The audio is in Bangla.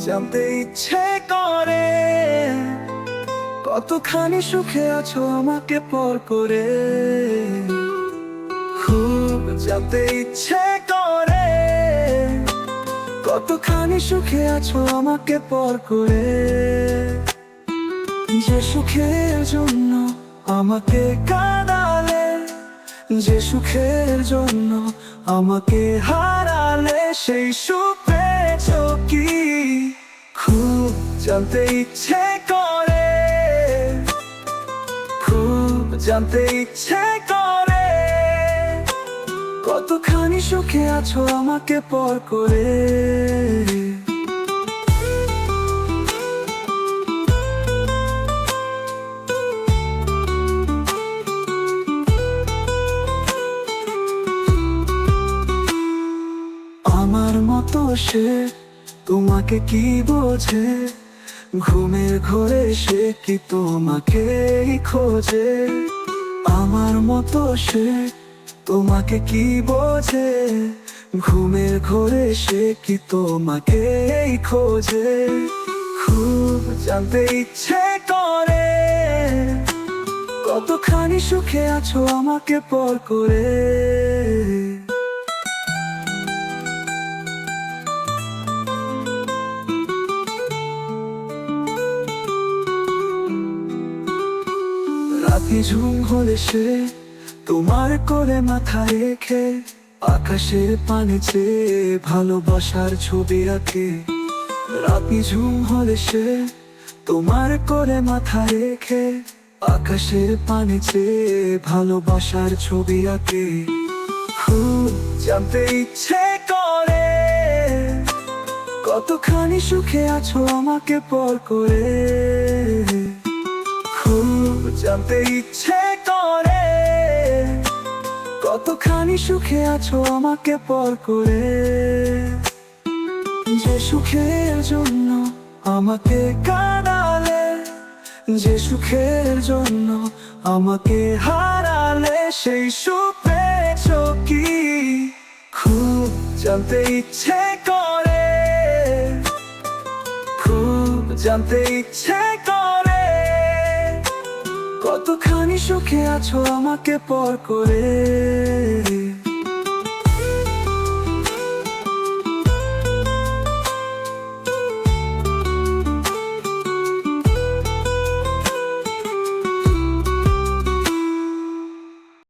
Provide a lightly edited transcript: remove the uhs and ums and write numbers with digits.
জানতে ইচ্ছে করে কতখানি সুখে আছো আমাকে পর করে। খুব জানতে ইচ্ছে করে কতখানি সুখে আছো আমাকে পর করে। যে সুখের জন্য আমাকে কাঁদালে, যে সুখের জন্য আমাকে হারালে, সেই সুখ পেয়েছো কি? খুব জানতে ইচ্ছে করে, খুব জানতে ইচ্ছে করে কতখানি সুখে আছো আমাকে পর করে। আমার মতো সে তোমাকে কি বোঝে, ঘুমের ঘোরে সে কি তোমাকেই খোঁজে। আমার মতো সে তোমাকে কি বোঝে, ঘুমের ঘোরে সে কি তোমাকেই খোঁজে। খুব জানতে ইচ্ছে করে কতখানি সুখে আছো আমাকে পর করে। রাতে ঝুম হলে সে তোমার কোলে মাথা রেখে আকাশের পানে চেয়ে ভালোবাসার ছবি আঁকে। রাতে ঝুম হলে সে তোমার কোলে মাথা রেখে আকাশের পানে চেয়ে ভালোবাসার ছবি আঁকে। খুব জানতে ইচ্ছে করে কতখানি সুখে আছো আমাকে পর করে। খুব জানতে ইচ্ছে করে কতখানি সুখে আছো আমাকে পর করে। যে সুখের জন্য আমাকে কাঁদালে, যে সুখের জন্য আমাকে হারালে, সেই সুখ পেয়েছো কি? খুব জানতে ইচ্ছে করে, খুব জানতে ইচ্ছে করে কতখানি সুখে আছো আমাকে পর করে।